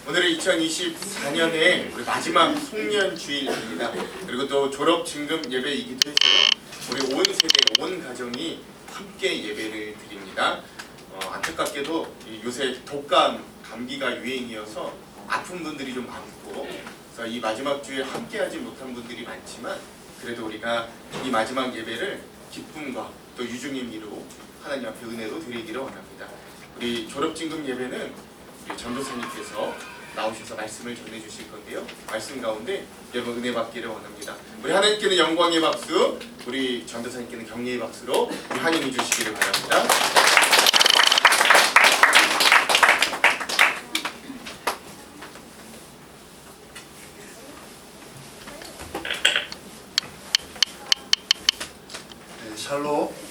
오늘은 2024년의 우리 마지막 송년 주일입니다. 그리고 또 졸업 증금 예배이기도 해서요. 우리 온 세대, 온 가정이 함께 예배를 드립니다. 안타깝게도 요새 독감, 감기가 유행이어서 아픈 분들이 좀 많고, 그래서 이 마지막 주일 함께하지 못한 분들이 많지만 그래도 우리가 이 마지막 예배를 기쁨과 또 유중의 미로 하나님 앞에 은혜로 드리기를 원합니다. 우리 졸업 증금 예배는 우리 전도사님께서 나오셔서 말씀을 전해주실 건데요. 말씀 가운데 여러분 은혜 받기를 원합니다. 우리 하나님께는 영광의 박수, 우리 전도사님께는 격려의 박수로 환영해 주시기를 바랍니다. 샬롬.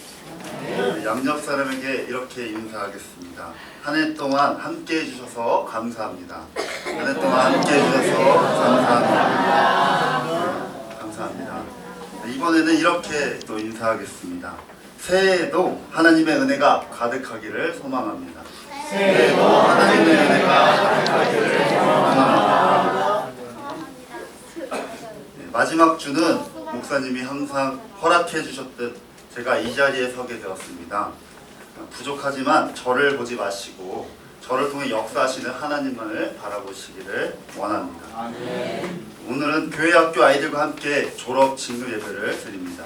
양옆 사람에게 이렇게 인사하겠습니다. 한 해 동안 함께 해주셔서 감사합니다. 한 해 동안 함께 해주셔서 감사합니다. 감사합니다. 이번에는 이렇게 또 인사하겠습니다. 새해에도 하나님의 은혜가 가득하기를 소망합니다. 새해에도 하나님의 은혜가 가득하기를 소망합니다. 마지막 주는 목사님이 항상 허락해 주셨듯 제가 이 자리에 서게 되었습니다. 부족하지만 저를 보지 마시고 저를 통해 역사하시는 하나님만을 바라보시기를 원합니다. 아멘. 오늘은 교회 학교 아이들과 함께 졸업 증금 예배를 드립니다.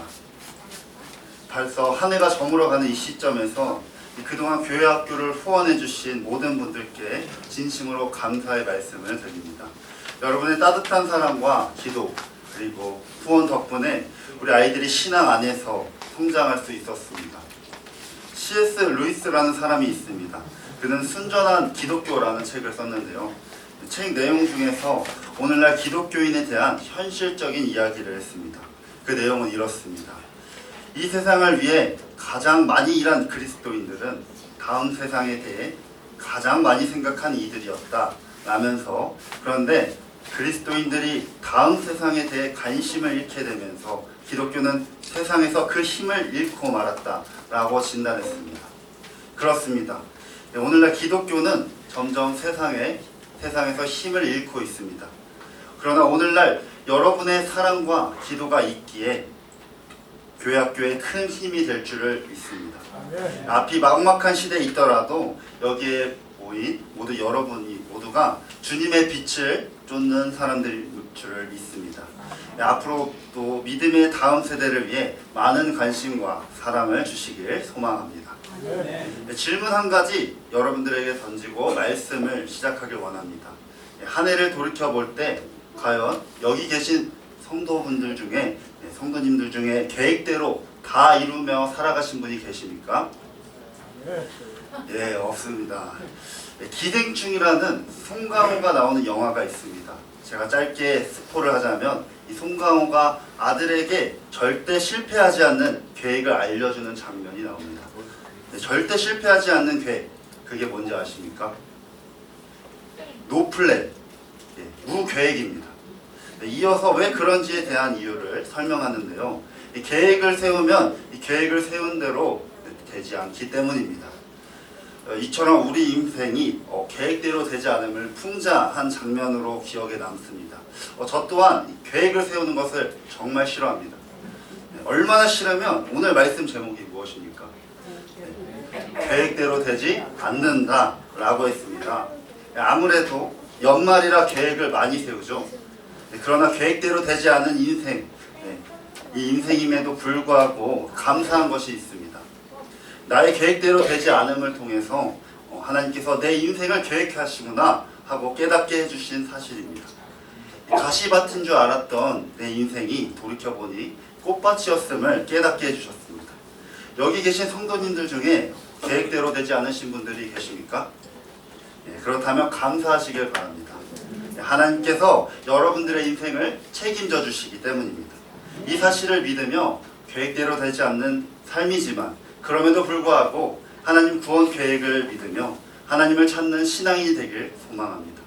벌써 한 해가 저물어가는 이 시점에서 그동안 교회 학교를 후원해 주신 모든 분들께 진심으로 감사의 말씀을 드립니다. 여러분의 따뜻한 사랑과 기도 그리고 후원 덕분에 우리 아이들이 신앙 안에서 성장할 수 있었습니다. C.S. 루이스라는 사람이 있습니다. 그는 순전한 기독교라는 책을 썼는데요. 책 내용 중에서 오늘날 기독교인에 대한 현실적인 이야기를 했습니다. 그 내용은 이렇습니다. 이 세상을 위해 가장 많이 일한 그리스도인들은 다음 세상에 대해 가장 많이 생각한 이들이었다 라면서, 그런데 그리스도인들이 다음 세상에 대해 관심을 잃게 되면서 기독교는 세상에서 그 힘을 잃고 말았다 라고 진단했습니다. 그렇습니다. 오늘날 기독교는 점점 세상에서 힘을 잃고 있습니다. 그러나 오늘날 여러분의 사랑과 기도가 있기에 교회 학교에 큰 힘이 될 줄을 믿습니다. 앞이 막막한 시대에 있더라도 여기에 모인 모두 여러분이 모두가 주님의 빛을 쫓는 사람들일 줄을 믿습니다. 앞으로 또 믿음의 다음 세대를 위해 많은 관심과 사랑을 주시길 소망합니다. 질문 한 가지 여러분들에게 던지고 말씀을 시작하길 원합니다. 한 해를 돌이켜볼 때 과연 여기 계신 성도분들 중에, 성도님들 중에 계획대로 다 이루며 살아가신 분이 계십니까? 예, 없습니다. 기생충이라는 송강호가 나오는 영화가 있습니다. 제가 짧게 스포를 하자면 이 송강호가 아들에게 절대 실패하지 않는 계획을 알려주는 장면이 나옵니다. 절대 실패하지 않는 계획, 그게 뭔지 아십니까? 노플랜, 무계획입니다. 이어서 왜 그런지에 대한 이유를 설명하는데요. 이 계획을 세우면 이 계획을 세운 대로 되지 않기 때문입니다. 이처럼 우리 인생이 계획대로 되지 않음을 풍자한 장면으로 기억에 남습니다. 저 또한 계획을 세우는 것을 정말 싫어합니다. 얼마나 싫으면 오늘 말씀 제목이 무엇입니까? 계획대로 되지 않는다 라고 했습니다. 아무래도 연말이라 계획을 많이 세우죠. 그러나 계획대로 되지 않은 인생, 이 인생임에도 불구하고 감사한 것이 있습니다. 나의 계획대로 되지 않음을 통해서 하나님께서 내 인생을 계획하시구나 하고 깨닫게 해주신 사실입니다. 가시밭인 줄 알았던 내 인생이 돌이켜보니 꽃밭이었음을 깨닫게 해주셨습니다. 여기 계신 성도님들 중에 계획대로 되지 않으신 분들이 계십니까? 그렇다면 감사하시길 바랍니다. 하나님께서 여러분들의 인생을 책임져 주시기 때문입니다. 이 사실을 믿으며 계획대로 되지 않는 삶이지만 그럼에도 불구하고 하나님 구원 계획을 믿으며 하나님을 찾는 신앙인이 되길 소망합니다.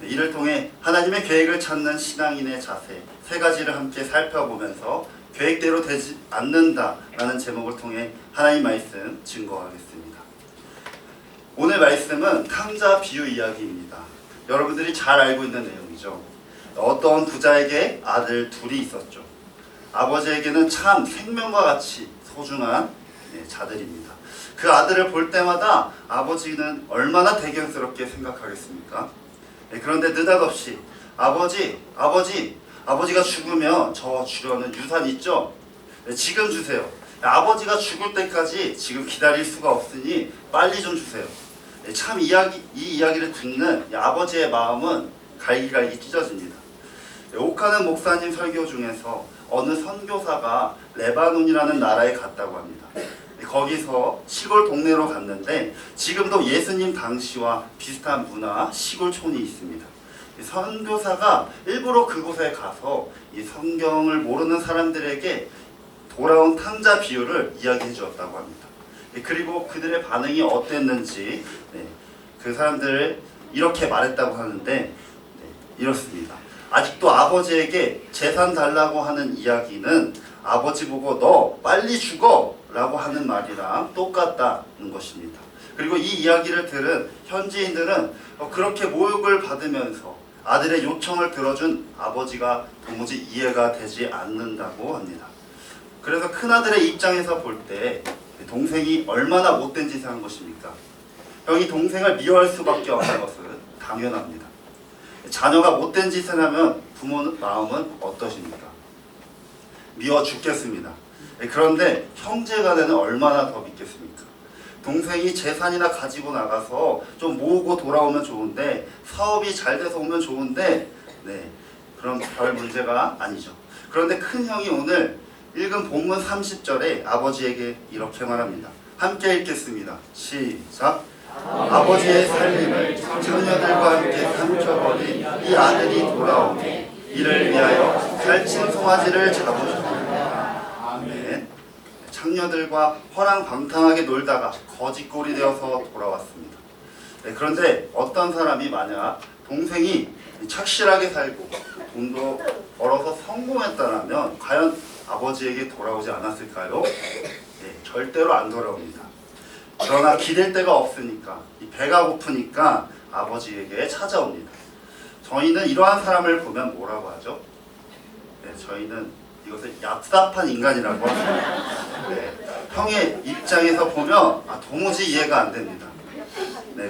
이를 통해 하나님의 계획을 찾는 신앙인의 자세 세 가지를 함께 살펴보면서 계획대로 되지 않는다라는 제목을 통해 하나님 말씀 증거하겠습니다. 오늘 말씀은 탕자 비유 이야기입니다. 여러분들이 잘 알고 있는 내용이죠. 어떤 부자에게 아들 둘이 있었죠. 아버지에게는 참 생명과 같이 소중한 자들입니다. 그 아들을 볼 때마다 아버지는 얼마나 대견스럽게 생각하겠습니까? 그런데 느닷없이 아버지가 죽으면 저 주려는 유산 있죠? 지금 주세요. 아버지가 죽을 때까지 지금 기다릴 수가 없으니 빨리 좀 주세요. 참 이 이야기를 듣는 아버지의 마음은 갈기갈기 찢어집니다. 옥하는 목사님 설교 중에서 어느 선교사가 레바논이라는 나라에 갔다고 합니다. 거기서 시골 동네로 갔는데 지금도 예수님 당시와 비슷한 문화 시골촌이 있습니다. 선교사가 일부러 그곳에 가서 이 성경을 모르는 사람들에게 돌아온 탕자 비유를 이야기해 주었다고 합니다. 그리고 그들의 반응이 어땠는지 그 사람들 이렇게 말했다고 하는데 이렇습니다. 아직도 아버지에게 재산 달라고 하는 이야기는 아버지 보고 너 빨리 죽어 라고 하는 말이랑 똑같다는 것입니다. 그리고 이 이야기를 들은 현지인들은 그렇게 모욕을 받으면서 아들의 요청을 들어준 아버지가 도무지 이해가 되지 않는다고 합니다. 그래서 큰아들의 입장에서 볼 때 동생이 얼마나 못된 짓을 한 것입니까? 형이 동생을 미워할 수밖에 없는 것은 당연합니다. 자녀가 못된 짓을 하면 부모 마음은 어떠십니까? 미워 죽겠습니다. 그런데 형제간에는 얼마나 더 믿겠습니까? 동생이 재산이나 가지고 나가서 좀 모으고 돌아오면 좋은데 사업이 잘 돼서 오면 좋은데 그럼 별 문제가 아니죠. 그런데 큰 형이 오늘 읽은 본문 30절에 아버지에게 이렇게 말합니다. 함께 읽겠습니다. 시작. 아버지의 살림을 처녀들과 함께 삼켜버린 이 아들이 돌아오매 이를 위하여 살찐 송아지를 잡으셨습니다. 아멘. 창녀들과 허랑방탕하게 놀다가 거지꼴이 되어서 돌아왔습니다. 그런데 어떤 사람이 만약 동생이 착실하게 살고 돈도 벌어서 성공했다면 과연 아버지에게 돌아오지 않았을까요? 절대로 안 돌아옵니다. 그러나 기댈 데가 없으니까 배가 고프니까 아버지에게 찾아옵니다. 저희는 이러한 사람을 보면 뭐라고 하죠? 저희는 이것을 얍삽한 인간이라고 합니다. 형의 입장에서 보면 도무지 이해가 안 됩니다.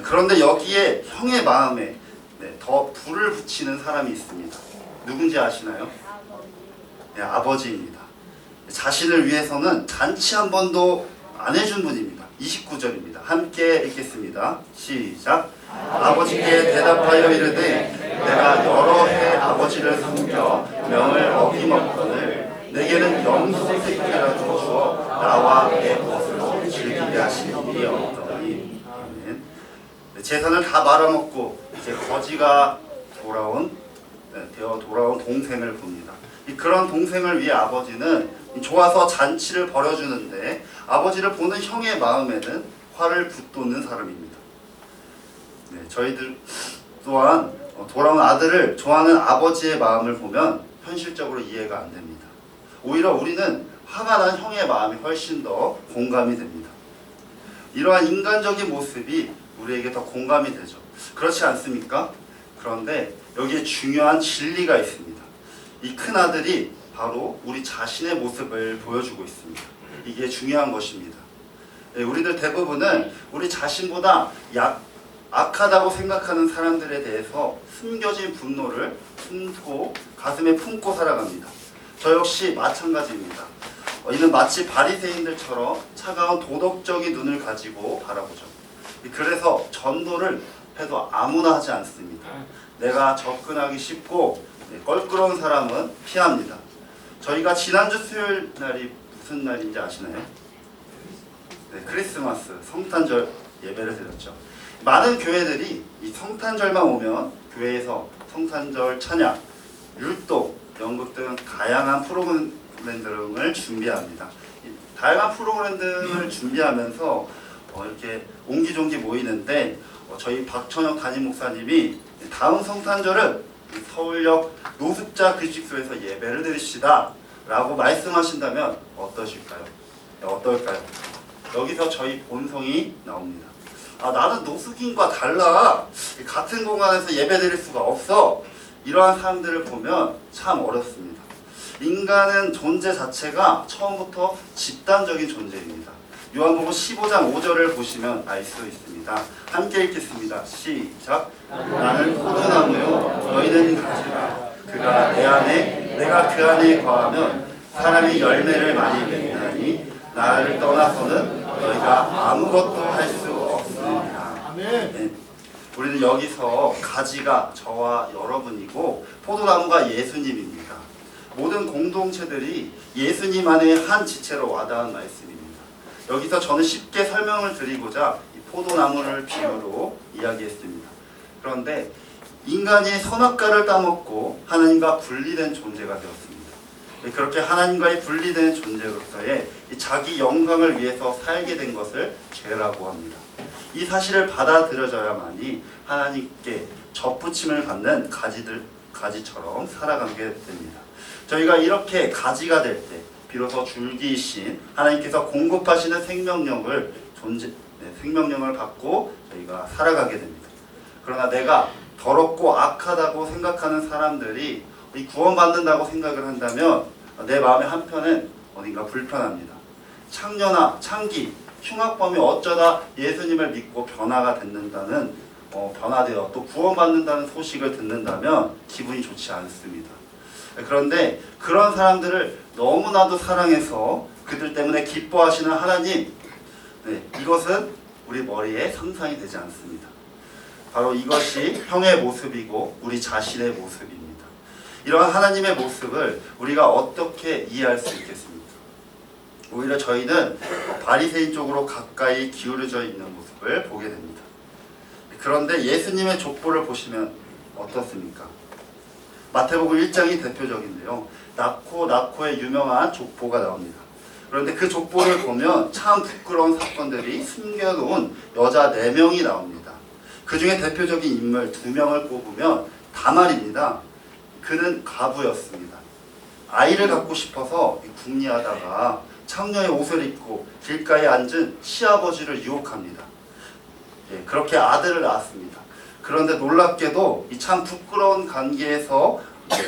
그런데 여기에 형의 마음에 더 불을 붙이는 사람이 있습니다. 누군지 아시나요? 아버지입니다. 자신을 위해서는 잔치 한 번도 안 해준 분입니다. 29절입니다. 함께 읽겠습니다. 시작. 아버지께 대답하여 이르되 내가 여러 해 아버지를 섬겨 명을 어김없거늘 내게는 염소 새끼라도 주어 나와 내 것으로 즐기게 하시는 일이 없더니. 재산을 다 말아먹고 이제 거지가 되어 돌아온 동생을 봅니다. 그런 동생을 위해 아버지는 좋아서 잔치를 벌여주는데 아버지를 보는 형의 마음에는 화를 붙돋는 사람입니다. 저희들 또한 돌아온 아들을 좋아하는 아버지의 마음을 보면 현실적으로 이해가 안 됩니다. 오히려 우리는 화가 난 형의 마음이 훨씬 더 공감이 됩니다. 이러한 인간적인 모습이 우리에게 더 공감이 되죠. 그렇지 않습니까? 그런데 여기에 중요한 진리가 있습니다. 이 큰아들이 바로 우리 자신의 모습을 보여주고 있습니다. 이게 중요한 것입니다. 우리들 대부분은 우리 자신보다 악하다고 생각하는 사람들에 대해서 숨겨진 분노를 가슴에 품고 살아갑니다. 저 역시 마찬가지입니다. 이는 마치 바리새인들처럼 차가운 도덕적인 눈을 가지고 바라보죠. 그래서 전도를 해도 아무나 하지 않습니다. 내가 접근하기 쉽고 껄끄러운 사람은 피합니다. 저희가 지난주 수요일 날이 무슨 날인지 아시나요? 크리스마스 성탄절 예배를 드렸죠. 많은 교회들이 이 성탄절만 오면 교회에서 성탄절 찬양, 율동, 연극 등 다양한 프로그램 등을 준비합니다. 다양한 프로그램 등을 준비하면서 이렇게 옹기종기 모이는데 저희 박천영 담임 목사님이 다음 성탄절은 서울역 노숙자 급식소에서 예배를 드립시다 라고 말씀하신다면 어떠실까요? 어떨까요? 여기서 저희 본성이 나옵니다. 나는 노숙인과 달라. 같은 공간에서 예배드릴 수가 없어. 이러한 사람들을 보면 참 어렵습니다. 인간은 존재 자체가 처음부터 집단적인 존재입니다. 요한복음 15장 5절을 보시면 알 수 있습니다. 함께 읽겠습니다. 시작. 나는 포도나무요 너희는 가지라. 그가 내 안에 내가 그 안에 거하면 사람이 열매를 많이 맺나니 나를 떠나서는 너희가 아무것도 할 수 없습니다. 네. 우리는 여기서 가지가 저와 여러분이고 포도나무가 예수님입니다. 모든 공동체들이 예수님 안에 한 지체로 와닿은 말씀입니다. 여기서 저는 쉽게 설명을 드리고자 이 포도나무를 비유로 이야기했습니다. 그런데 인간이 선악과를 따먹고 하나님과 분리된 존재가 되었습니다. 그렇게 하나님과의 분리된 존재로서의 자기 영광을 위해서 살게 된 것을 죄라고 합니다. 이 사실을 받아들여져야만이 하나님께 접붙임을 받는 가지처럼 살아가게 됩니다. 저희가 이렇게 가지가 될 때 비로소 줄기이신 하나님께서 공급하시는 생명력을 받고 저희가 살아가게 됩니다. 그러나 내가 더럽고 악하다고 생각하는 사람들이 구원받는다고 생각을 한다면 내 마음의 한편은 어딘가 불편합니다. 창녀나 창기, 흉악범이 어쩌다 예수님을 믿고 변화되어 또 구원받는다는 소식을 듣는다면 기분이 좋지 않습니다. 그런데 그런 사람들을 너무나도 사랑해서 그들 때문에 기뻐하시는 하나님, 이것은 우리 머리에 상상이 되지 않습니다. 바로 이것이 형의 모습이고 우리 자신의 모습입니다. 이러한 하나님의 모습을 우리가 어떻게 이해할 수 있겠습니까? 오히려 저희는 바리새인 쪽으로 가까이 기울어져 있는 모습을 보게 됩니다. 그런데 예수님의 족보를 보시면 어떻습니까? 마태복음 1장이 대표적인데요. 나코의 유명한 족보가 나옵니다. 그런데 그 족보를 보면 참 부끄러운 사건들이 숨겨놓은 여자 4명이 나옵니다. 그 중에 대표적인 인물 2명을 꼽으면 다말입니다. 그는 과부였습니다. 아이를 갖고 싶어서 궁리하다가 창녀의 옷을 입고 길가에 앉은 시아버지를 유혹합니다. 그렇게 아들을 낳았습니다. 그런데 놀랍게도 이 참 부끄러운 관계에서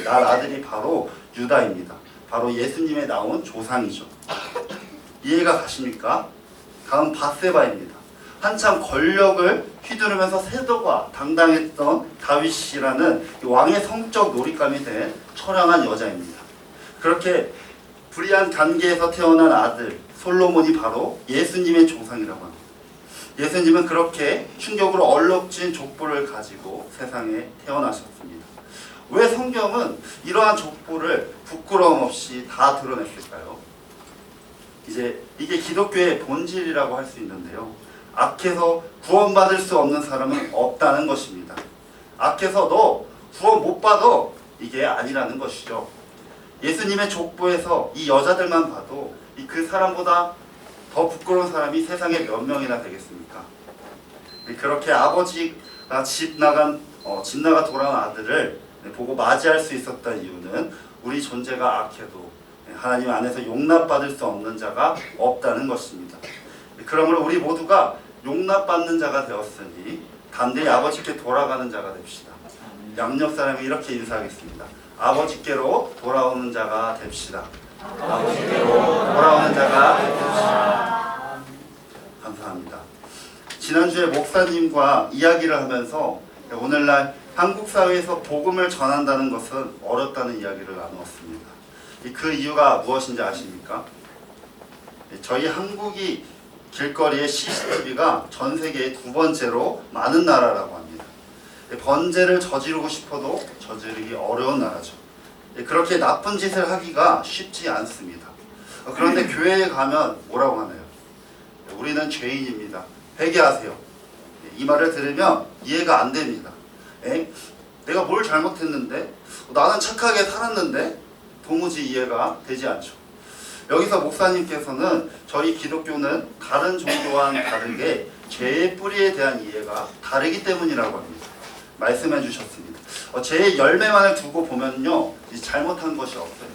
날 아들이 바로 유다입니다. 바로 예수님에 나온 조상이죠. 이해가 가십니까? 다음 밧세바입니다. 한참 권력을 휘두르면서 세도가 당당했던 다윗이라는 왕의 성적 놀잇감이 된 처량한 여자입니다. 그렇게 불의한 관계에서 태어난 아들 솔로몬이 바로 예수님의 조상이라고 합니다. 예수님은 그렇게 충격으로 얼룩진 족보를 가지고 세상에 태어나셨습니다. 왜 성경은 이러한 족보를 부끄러움 없이 다 드러냈을까요? 이제 이게 기독교의 본질이라고 할 수 있는데요. 악해서 구원받을 수 없는 사람은 없다는 것입니다. 악해서 너 구원 못 받아, 이게 아니라는 것이죠. 예수님의 족보에서 이 여자들만 봐도 그 사람보다 더 부끄러운 사람이 세상에 몇 명이나 되겠습니까? 그렇게 아버지가 집 나가 돌아온 아들을 보고 맞이할 수 있었던 이유는 우리 존재가 악해도 하나님 안에서 용납받을 수 없는 자가 없다는 것입니다. 그러므로 우리 모두가 용납받는 자가 되었으니 담대히 아버지께 돌아가는 자가 됩시다. 양옆 사람이 이렇게 인사하겠습니다. 아버지께로 돌아오는 자가 됩시다. 아버지께로 돌아오는 자가 됩시다. 감사합니다. 지난주에 목사님과 이야기를 하면서 오늘날 한국 사회에서 복음을 전한다는 것은 어렵다는 이야기를 나누었습니다. 그 이유가 무엇인지 아십니까? 저희 한국이 길거리에 CCTV가 전 세계에 2번째로 많은 나라라고 합니다. 번제를 저지르고 싶어도 저지르기 어려운 나라죠. 그렇게 나쁜 짓을 하기가 쉽지 않습니다. 그런데 교회에 가면 뭐라고 하나요? 우리는 죄인입니다. 회개하세요. 이 말을 들으면 이해가 안 됩니다. 내가 뭘 잘못했는데? 나는 착하게 살았는데? 도무지 이해가 되지 않죠. 여기서 목사님께서는 저희 기독교는 다른 종교와는 다르게 죄의 뿌리에 대한 이해가 다르기 때문이라고 합니다. 말씀해 주셨습니다. 죄의 열매만을 두고 보면요, 잘못한 것이 없어요.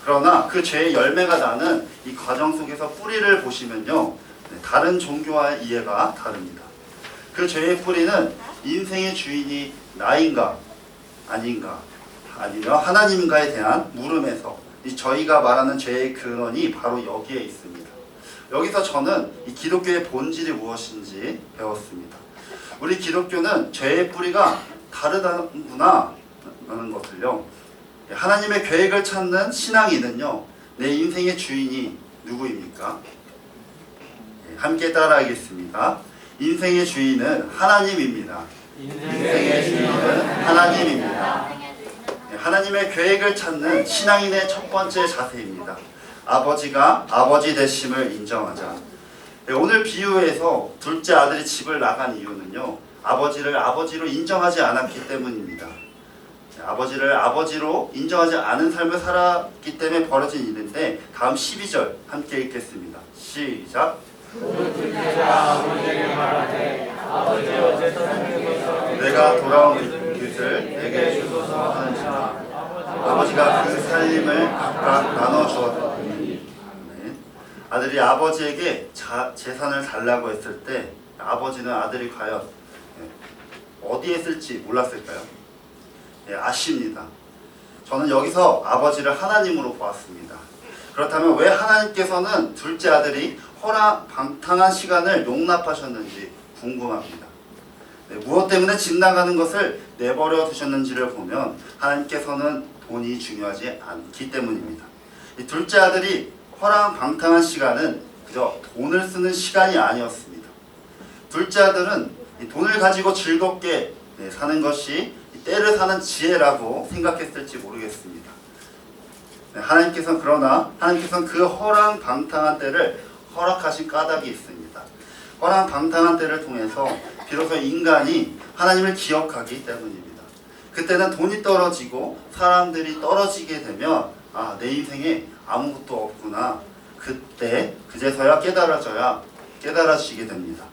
그러나 그 죄의 열매가 나는 이 과정 속에서 뿌리를 보시면요, 다른 종교와의 이해가 다릅니다. 그 죄의 뿌리는 인생의 주인이 나인가 아닌가 아니면 하나님인가에 대한 물음에서 이 저희가 말하는 죄의 근원이 바로 여기에 있습니다. 여기서 저는 이 기독교의 본질이 무엇인지 배웠습니다. 우리 기독교는 죄의 뿌리가 다르다구나 라는 것을요, 하나님의 계획을 찾는 신앙인은요, 내 인생의 주인이 누구입니까? 함께 따라하겠습니다. 인생의 주인은 하나님입니다. 인생의 주인은 하나님입니다. 하나님의 계획을 찾는 신앙인의 첫 번째 자세입니다. 아버지가 아버지 되심을 인정하자. 오늘 비유에서 둘째 아들이 집을 나간 이유는요, 아버지를 아버지로 인정하지 않았기 때문입니다. 아버지를 아버지로 인정하지 않은 삶을 살았기 때문에 벌어진 일인데, 다음 12절 함께 읽겠습니다. 시작. 아버지에게 말하되 아버지 어째서 내가 돌아온 것을 내게 주소서 하는지라. 아버지가 그 살림을 각각 나눠 주었더니, 아들이 아버지에게 재산을 달라고 했을 때 아버지는 아들이 과연 어디에 쓸지 몰랐을까요? 아십니다. 저는 여기서 아버지를 하나님으로 보았습니다. 그렇다면 왜 하나님께서는 둘째 아들이 허랑방탕한 시간을 용납하셨는지 궁금합니다. 무엇 때문에 집 나가는 것을 내버려 두셨는지를 보면 하나님께서는 돈이 중요하지 않기 때문입니다. 이 둘째 아들이 허랑방탕한 시간은 그저 돈을 쓰는 시간이 아니었습니다. 둘째 아들은 이 돈을 가지고 즐겁게 사는 것이 때를 사는 지혜라고 생각했을지 모르겠습니다. 하나님께서는 그 허랑방탕한 때를 허락하신 까닭이 있습니다. 허랑방탕한 때를 통해서 비로소 인간이 하나님을 기억하기 때문입니다. 그때는 돈이 떨어지고 사람들이 떨어지게 되면 내 인생에 아무것도 없구나, 그때 그제서야 깨달아지게 됩니다.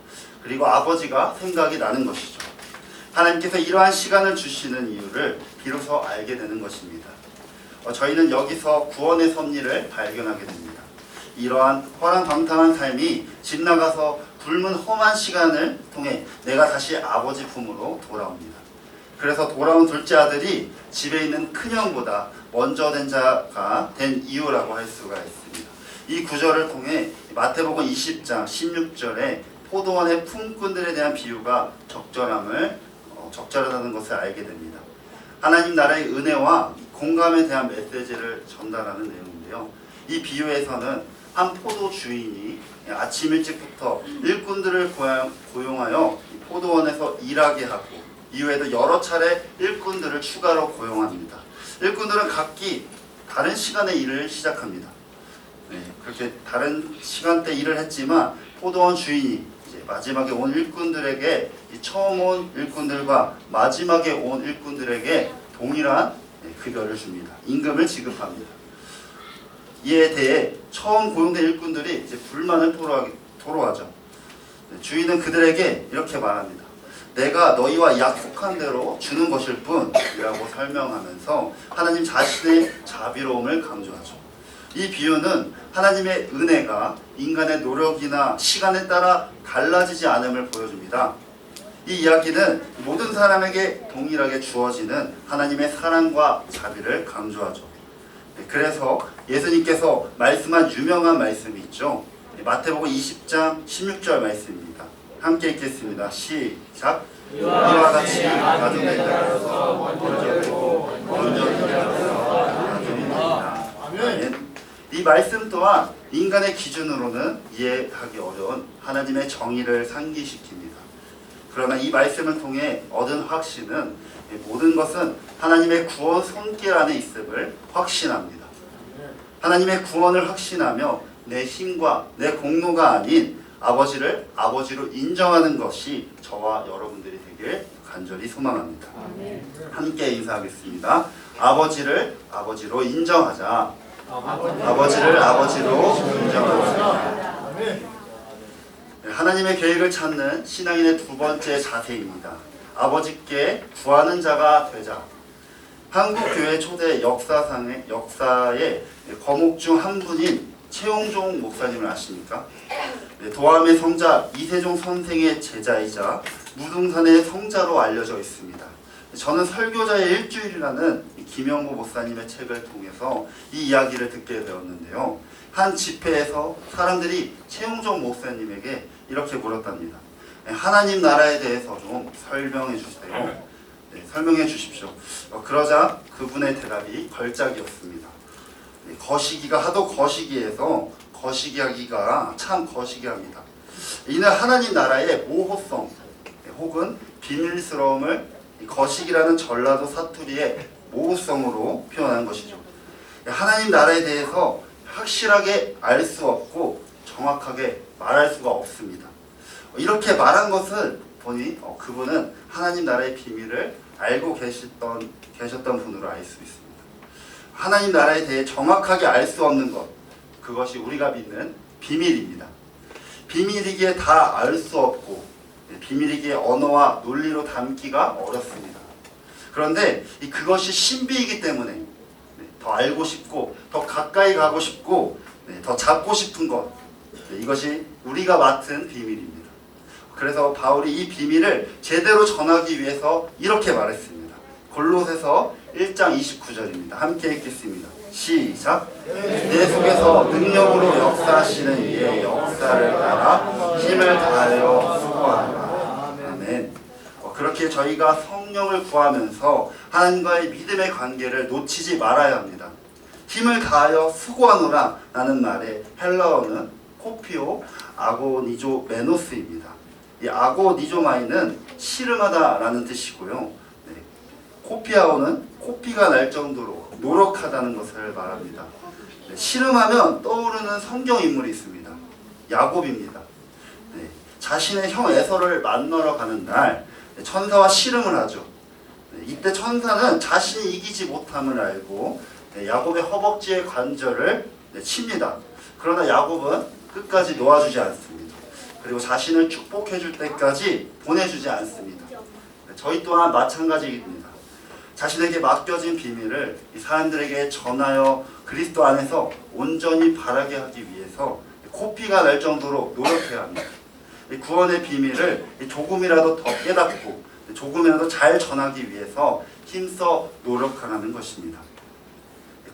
그리고 아버지가 생각이 나는 것이죠. 하나님께서 이러한 시간을 주시는 이유를 비로소 알게 되는 것입니다. 저희는 여기서 구원의 섭리를 발견하게 됩니다. 이러한 허랑방탕한 삶이 집 나가서 굶은 험한 시간을 통해 내가 다시 아버지 품으로 돌아옵니다. 그래서 돌아온 둘째 아들이 집에 있는 큰형보다 먼저 된 자가 된 이유라고 할 수가 있습니다. 이 구절을 통해 마태복음 20장 16절에 포도원의 품꾼들에 대한 비유가 적절하다는 것을 알게 됩니다. 하나님 나라의 은혜와 공감에 대한 메시지를 전달하는 내용인데요. 이 비유에서는 한 포도 주인이 아침 일찍부터 일꾼들을 고용하여 포도원에서 일하게 하고, 이후에도 여러 차례 일꾼들을 추가로 고용합니다. 일꾼들은 각기 다른 시간에 일을 시작합니다. 그렇게 다른 시간대 일을 했지만 포도원 주인이 이제 마지막에 온 일꾼들에게, 처음 온 일꾼들과 마지막에 온 일꾼들에게 동일한 급여를 줍니다. 임금을 지급합니다. 이에 대해 처음 고용된 일꾼들이 이제 불만을 토로하죠. 주인은 그들에게 이렇게 말합니다. 내가 너희와 약속한 대로 주는 것일 뿐이라고 설명하면서 하나님 자신의 자비로움을 강조하죠. 이 비유는 하나님의 은혜가 인간의 노력이나 시간에 따라 달라지지 않음을 보여줍니다. 이 이야기는 모든 사람에게 동일하게 주어지는 하나님의 사랑과 자비를 강조하죠. 그래서 예수님께서 말씀한 유명한 말씀이 있죠. 마태복음 20장 16절 말씀입니다. 함께 읽겠습니다. 시작. 이와 같이 가정에 따라서 먼저 되고 먼저 되어서 나중입니다. 아멘. 이 말씀 또한 인간의 기준으로는 이해하기 어려운 하나님의 정의를 상기시킵니다. 그러나 이 말씀을 통해 얻은 확신은 모든 것은 하나님의 구원 손길 안에 있음을 확신합니다. 하나님의 구원을 확신하며 내 힘과 내 공로가 아닌 아버지를 아버지로 인정하는 것이 저와 여러분들이 되길 간절히 소망합니다. 함께 인사하겠습니다. 아버지를 아버지로 인정하자. 아버지를 아버지로 인정하자. 하나님의 계획을 찾는 신앙인의 두 번째 자세입니다. 아버지께 구하는 자가 되자. 한국교회 초대 역사의 거목 중 한 분인 최홍종 목사님을 아십니까? 도함의 성자 이세종 선생의 제자이자 무등산의 성자로 알려져 있습니다. 저는 설교자의 일주일이라는 김영보 목사님의 책을 통해서 이 이야기를 듣게 되었는데요. 한 집회에서 사람들이 최용종 목사님에게 이렇게 물었답니다. 하나님 나라에 대해서 좀 설명해 주세요. 네, 설명해 주십시오. 그러자 그분의 대답이 걸작이었습니다. 거시기가 하도 거시기해서 거시기하기가 참 거시기합니다. 이는 하나님 나라의 모호성 혹은 비밀스러움을 거시기라는 전라도 사투리의 모호성으로 표현한 것이죠. 하나님 나라에 대해서 확실하게 알 수 없고 정확하게 말할 수가 없습니다. 이렇게 말한 것을 보니 그분은 하나님 나라의 비밀을 알고 계셨던 분으로 알 수 있습니다. 하나님 나라에 대해 정확하게 알 수 없는 것, 그것이 우리가 믿는 비밀입니다. 비밀이기에 다 알 수 없고 비밀이기에 언어와 논리로 담기가 어렵습니다. 그런데 그것이 신비이기 때문에 더 알고 싶고 더 가까이 가고 싶고 더 잡고 싶은 것, 이것이 우리가 맡은 비밀입니다. 그래서 바울이 이 비밀을 제대로 전하기 위해서 이렇게 말했습니다. 골로새서 1장 29절입니다. 함께 읽겠습니다. 시작. 내 속에서 능력으로 역사하시는 이의 역사를 따라 힘을 다하여 수고하라. 아멘. 그렇게 저희가 성령을 구하면서 하나님과의 믿음의 관계를 놓치지 말아야 합니다. 힘을 다하여 수고하노라 라는 말의 헬라어는 코피오 아고니조 메노스입니다. 이 아고니조마이는 씨름하다 라는 뜻이고요. 코피아오는 코피가 날 정도로 노력하다는 것을 말합니다. 씨름하면 떠오르는 성경 인물이 있습니다. 야곱입니다. 자신의 형 에서를 만나러 가는 날 천사와 씨름을 하죠. 이때 천사는 자신이 이기지 못함을 알고 야곱의 허벅지의 관절을 칩니다. 그러나 야곱은 끝까지 놓아주지 않습니다. 그리고 자신을 축복해 줄 때까지 보내주지 않습니다. 저희 또한 마찬가지입니다. 자신에게 맡겨진 비밀을 사람들에게 전하여 그리스도 안에서 온전히 바라게 하기 위해서 코피가 날 정도로 노력해야 합니다. 구원의 비밀을 조금이라도 더 깨닫고 조금이라도 잘 전하기 위해서 힘써 노력하라는 것입니다.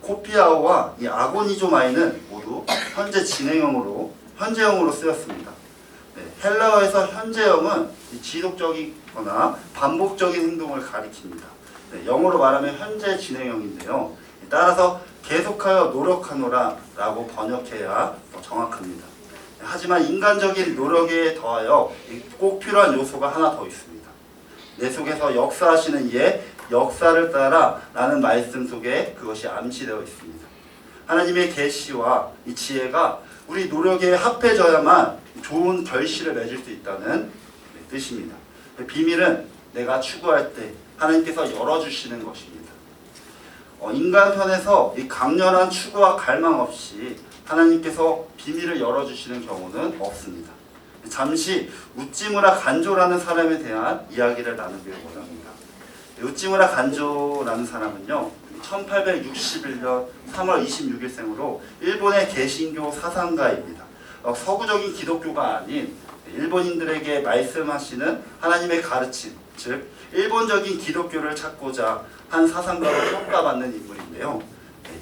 코피아오와 이 아고니조마이는 모두 현재 현재형으로 쓰였습니다. 헬라어에서 현재형은 지속적이거나 반복적인 행동을 가리킵니다. 영어로 말하면 현재 진행형인데요. 따라서 계속하여 노력하노라 라고 번역해야 더 정확합니다. 하지만 인간적인 노력에 더하여 꼭 필요한 요소가 하나 더 있습니다. 내 속에서 역사하시는 이의 역사를 따라 라는 말씀 속에 그것이 암시되어 있습니다. 하나님의 계시와 이 지혜가 우리 노력에 합해져야만 좋은 결실을 맺을 수 있다는 뜻입니다. 비밀은 내가 추구할 때 하나님께서 열어주시는 것입니다. 인간 편에서 이 강렬한 추구와 갈망 없이 하나님께서 비밀을 열어주시는 경우는 없습니다. 잠시 우찌무라 간조라는 사람에 대한 이야기를 나누기를 원합니다. 우찌무라 간조라는 사람은요, 1861년 3월 26일생으로 일본의 개신교 사상가입니다. 서구적인 기독교가 아닌 일본인들에게 말씀하시는 하나님의 가르침, 즉 일본적인 기독교를 찾고자 한 사상가로 평가받는 인물인데요.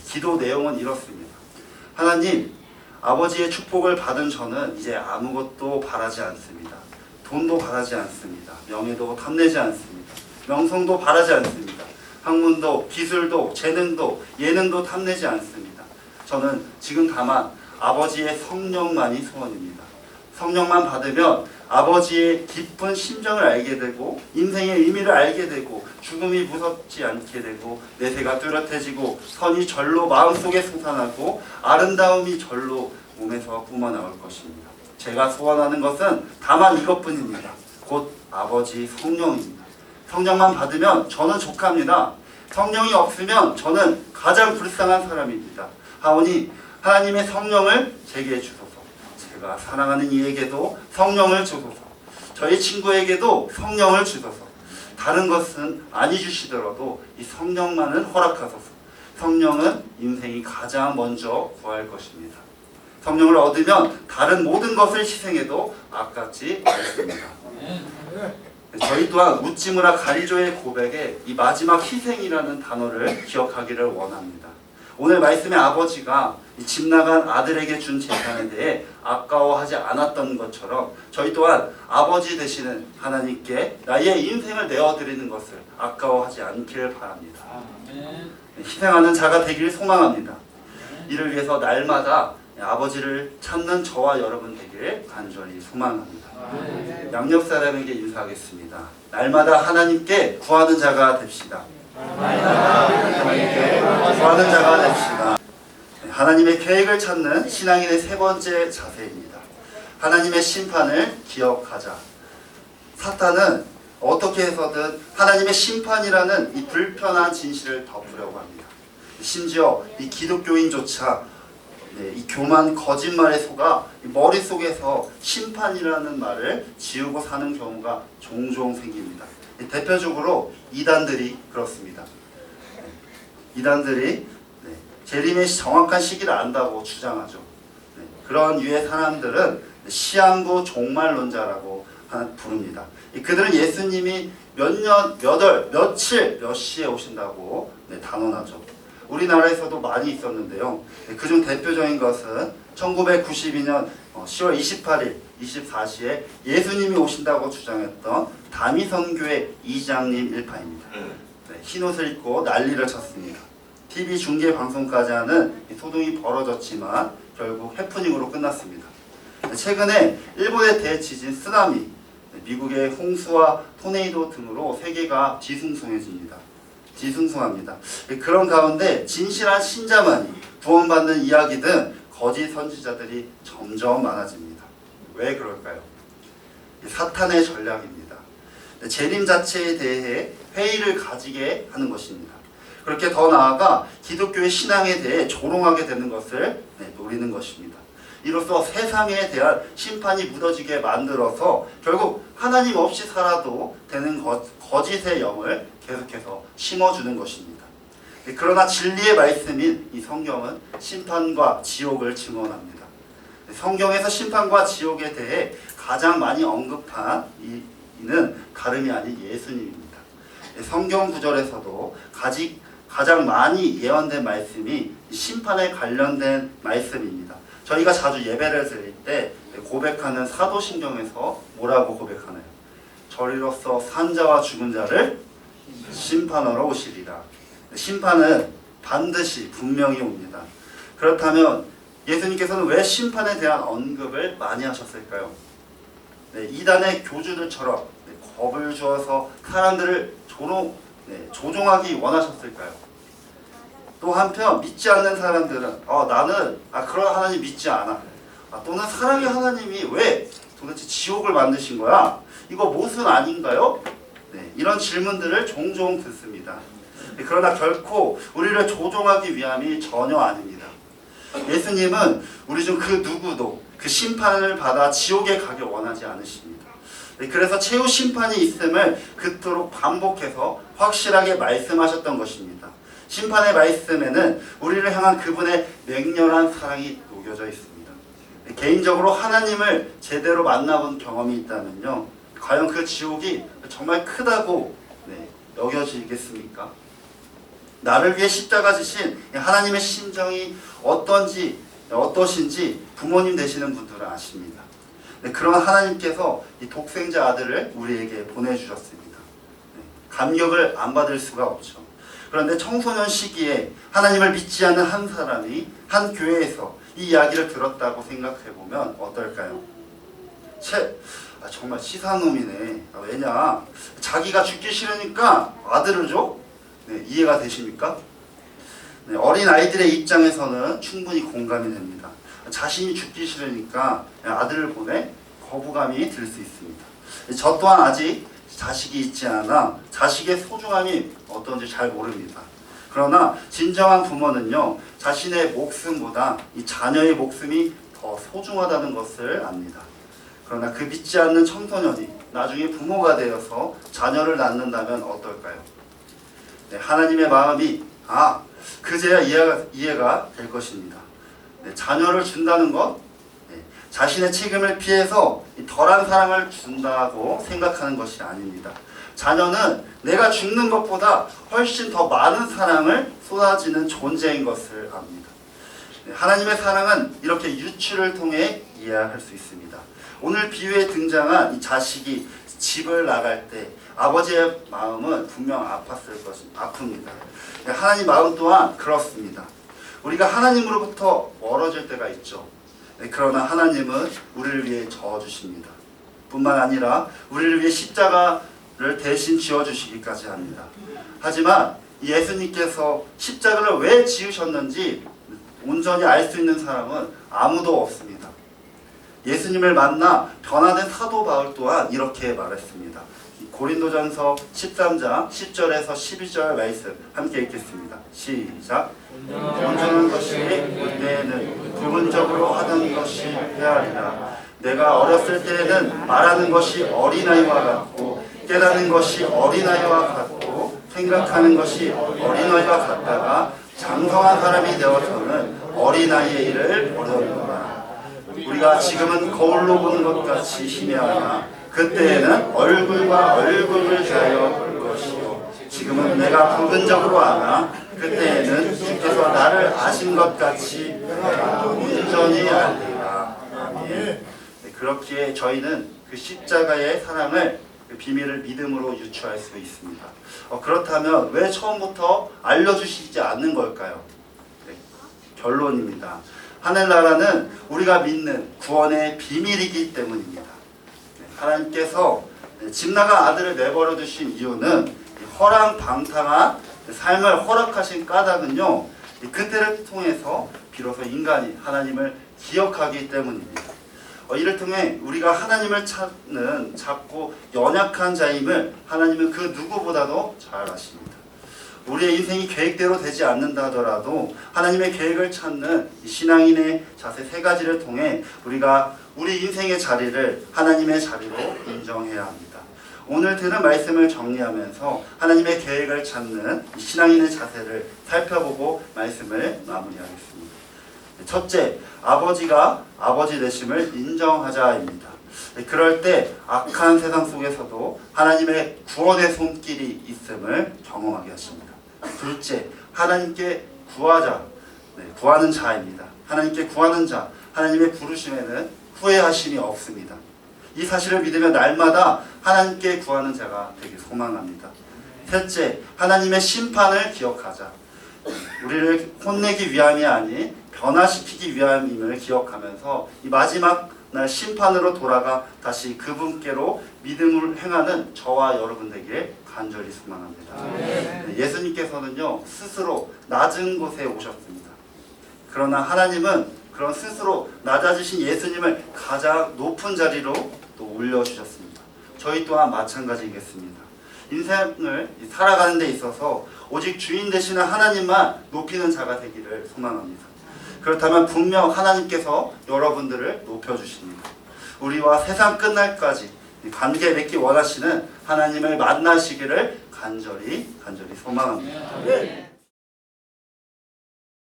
기도 내용은 이렇습니다. 하나님, 아버지의 축복을 받은 저는 이제 아무것도 바라지 않습니다. 돈도 바라지 않습니다. 명예도 탐내지 않습니다. 명성도 바라지 않습니다. 학문도, 기술도, 재능도, 예능도 탐내지 않습니다. 저는 지금 다만 아버지의 성령만이 소원입니다. 성령만 받으면 아버지의 깊은 심정을 알게 되고 인생의 의미를 알게 되고 죽음이 무섭지 않게 되고 내세가 뚜렷해지고 선이 절로 마음속에 솟아나고 아름다움이 절로 몸에서 뿜어나올 것입니다. 제가 소원하는 것은 다만 이것뿐입니다. 곧 아버지 성령입니다. 성령만 받으면 저는 족합니다. 성령이 없으면 저는 가장 불쌍한 사람입니다. 하오니 하나님의 성령을 제게 주소서. 제가 사랑하는 이에게도 성령을 주소서. 저희 친구에게도 성령을 주소서. 다른 것은 아니 주시더라도 이 성령만은 허락하소서. 성령은 인생이 가장 먼저 구할 것입니다. 성령을 얻으면 다른 모든 것을 희생해도 아깝지 않습니다. 저희 또한 우찌무라 가리조의 고백에 이 마지막 희생이라는 단어를 기억하기를 원합니다. 오늘 말씀의 아버지가 집 나간 아들에게 준 재산에 대해 아까워하지 않았던 것처럼 저희 또한 아버지 되시는 하나님께 나의 인생을 내어드리는 것을 아까워하지 않기를 바랍니다. 희생하는 자가 되길 소망합니다. 이를 위해서 날마다 아버지를 찾는 저와 여러분 되길 간절히 소망합니다. 양옆 사람에게 인사하겠습니다. 날마다 하나님께 구하는 자가 됩시다. 하나님께 구하는 자가 됩시다. 하나님의 계획을 찾는 신앙인의 세 번째 자세입니다. 하나님의 심판을 기억하자. 사탄은 어떻게 해서든 하나님의 심판이라는 이 불편한 진실을 덮으려고 합니다. 심지어 이 기독교인조차 이 교만 거짓말에 속아 머릿속에서 심판이라는 말을 지우고 사는 경우가 종종 생깁니다. 대표적으로 이단들이 그렇습니다. 이단들이 재림의 정확한 시기를 안다고 주장하죠. 그런 유의 사람들은 시한부 종말론자라고 부릅니다. 그들은 예수님이 몇 월, 며칠, 몇 시에 오신다고 단언하죠. 우리나라에서도 많이 있었는데요. 그중 대표적인 것은 1992년 10월 28일 24시에 예수님이 오신다고 주장했던 다미선교회 이장님 일파입니다. 흰옷을 입고 난리를 쳤습니다. TV 중계 방송까지 하는 소동이 벌어졌지만 결국 해프닝으로 끝났습니다. 최근에 일본의 대지진 쓰나미, 미국의 홍수와 토네이도 등으로 세계가 뒤숭숭합니다. 그런 가운데 진실한 신자만이 구원받는 이야기 등 거짓 선지자들이 점점 많아집니다. 왜 그럴까요? 사탄의 전략입니다. 재림 자체에 대해 회의를 가지게 하는 것입니다. 그렇게 더 나아가 기독교의 신앙에 대해 조롱하게 되는 것을 노리는 것입니다. 이로써 세상에 대한 심판이 묻어지게 만들어서 결국 하나님 없이 살아도 되는 거짓의 영을 계속해서 심어주는 것입니다. 그러나 진리의 말씀인 이 성경은 심판과 지옥을 증언합니다. 성경에서 심판과 지옥에 대해 가장 많이 언급한 이는 다름이 아닌 예수님입니다. 성경 구절에서도 가장 많이 예언된 말씀이 심판에 관련된 말씀입니다. 저희가 자주 예배를 드릴 때 고백하는 사도신경에서 뭐라고 고백하나요? 저리로서 산자와 죽은 자를 심판하러 오시리라. 심판은 반드시 분명히 옵니다. 그렇다면 예수님께서는 왜 심판에 대한 언급을 많이 하셨을까요? 이단의 교주들처럼 겁을 주어서 사람들을 조종하기 원하셨을까요? 또 한편 믿지 않는 사람들은 나는 그런 하나님 믿지 않아. 또는 사랑의 하나님이 왜 도대체 지옥을 만드신 거야? 이거 모순 아닌가요? 이런 질문들을 종종 듣습니다. 그러나 결코 우리를 조종하기 위함이 전혀 아닙니다. 예수님은 우리 중 그 누구도 그 심판을 받아 지옥에 가길 원하지 않으십니다. 그래서 최후 심판이 있음을 그토록 반복해서 확실하게 말씀하셨던 것입니다. 심판의 말씀에는 우리를 향한 그분의 맹렬한 사랑이 녹여져 있습니다. 개인적으로 하나님을 제대로 만나본 경험이 있다면요, 과연 그 지옥이 정말 크다고 여겨지겠습니까? 나를 위해 십자가 지신 하나님의 심정이 어떠신지 부모님 되시는 분들은 아십니다. 그런 하나님께서 이 독생자 아들을 우리에게 보내주셨습니다. 감격을 안 받을 수가 없죠. 그런데 청소년 시기에 하나님을 믿지 않는 한 사람이 한 교회에서 이 이야기를 들었다고 생각해보면 어떨까요? 정말 치사놈이네. 왜냐? 자기가 죽기 싫으니까 아들을 줘? 이해가 되십니까? 어린 아이들의 입장에서는 충분히 공감이 됩니다. 자신이 죽기 싫으니까 아들을 보내 거부감이 들 수 있습니다. 저 또한 아직 자식이 있지 않아 자식의 소중함이 어떤지 잘 모릅니다. 그러나 진정한 부모는요, 자신의 목숨보다 이 자녀의 목숨이 더 소중하다는 것을 압니다. 그러나 그 믿지 않는 청소년이 나중에 부모가 되어서 자녀를 낳는다면 어떨까요? 하나님의 마음이 그제야 이해가 될 것입니다. 자녀를 준다는 것, 자신의 책임을 피해서 이 덜한 사랑을 준다고 생각하는 것이 아닙니다. 자녀는 내가 죽는 것보다 훨씬 더 많은 사랑을 쏟아지는 존재인 것을 압니다. 하나님의 사랑은 이렇게 유추를 통해 이해할 수 있습니다. 오늘 비유에 등장한 이 자식이 집을 나갈 때 아버지의 마음은 분명 아픕니다. 하나님 마음 또한 그렇습니다. 우리가 하나님으로부터 멀어질 때가 있죠. 그러나 하나님은 우리를 위해 저어주십니다. 뿐만 아니라 우리를 위해 십자가를 대신 지어주시기까지 합니다. 하지만 예수님께서 십자가를 왜 지으셨는지 온전히 알 수 있는 사람은 아무도 없습니다. 예수님을 만나 변화된 사도 바울 또한 이렇게 말했습니다. 고린도전서 13장 10절에서 12절 말씀 함께 읽겠습니다. 시작. 온전한 것이 올 때에는 부분적으로 하는 것이 해야리라. 내가 어렸을 때에는 말하는 것이 어린아이와 같고 깨닫는 것이 어린아이와 같고 생각하는 것이 어린아이와 같다가 장성한 사람이 되어서는 어린아이의 일을 버렸노라. 우리가 지금은 거울로 보는 것 같이 희미하나 그때에는 얼굴과 얼굴을 대하여 볼 것이요 지금은 내가 부분적으로 아나 그때에는 주께서 나를 아신 것 같이 온전히 알리라. 아멘. 그렇기에 저희는 그 십자가의 사랑을 그 비밀을 믿음으로 유추할 수 있습니다. 그렇다면 왜 처음부터 알려주시지 않는 걸까요? 네, 결론입니다. 하늘나라는 우리가 믿는 구원의 비밀이기 때문입니다. 하나님께서 집나간 아들을 내버려 두신 이유는 허랑방탕한 삶을 허락하신 까닭은요, 그때를 통해서 비로소 인간이 하나님을 기억하기 때문입니다. 이를 통해 우리가 하나님을 찾는 작고 연약한 자임을 하나님은 그 누구보다도 잘 아십니다. 우리의 인생이 계획대로 되지 않는다 하더라도 하나님의 계획을 찾는 신앙인의 자세 세 가지를 통해 우리가 우리 인생의 자리를 하나님의 자리로 인정해야 합니다. 오늘 들은 말씀을 정리하면서 하나님의 계획을 찾는 신앙인의 자세를 살펴보고 말씀을 마무리하겠습니다. 첫째, 아버지가 아버지 되심을 인정하자입니다. 그럴 때 악한 세상 속에서도 하나님의 구원의 손길이 있음을 경험하게 하십니다. 둘째, 하나님께 구하자, 구하는 자입니다. 하나님께 구하는 자, 하나님의 부르심에는 후회하심이 없습니다. 이 사실을 믿으며 날마다 하나님께 구하는 자가 되길 소망합니다. 셋째, 하나님의 심판을 기억하자. 우리를 혼내기 위함이 아닌 변화시키기 위함임을 기억하면서 이 마지막 날 심판으로 돌아가 다시 그분께로 믿음을 행하는 저와 여러분 되길 간절히 소망합니다. 예수님께서는요 스스로 낮은 곳에 오셨습니다. 그러나 하나님은 그런 스스로 낮아지신 예수님을 가장 높은 자리로 또 올려주셨습니다. 저희 또한 마찬가지겠습니다. 인생을 살아가는 데 있어서 오직 주인 되시는 하나님만 높이는 자가 되기를 소망합니다. 그렇다면 분명 하나님께서 여러분들을 높여주십니다. 우리와 세상 끝날까지 관계 맺기 원하시는 하나님을 만나시기를 간절히 소망합니다.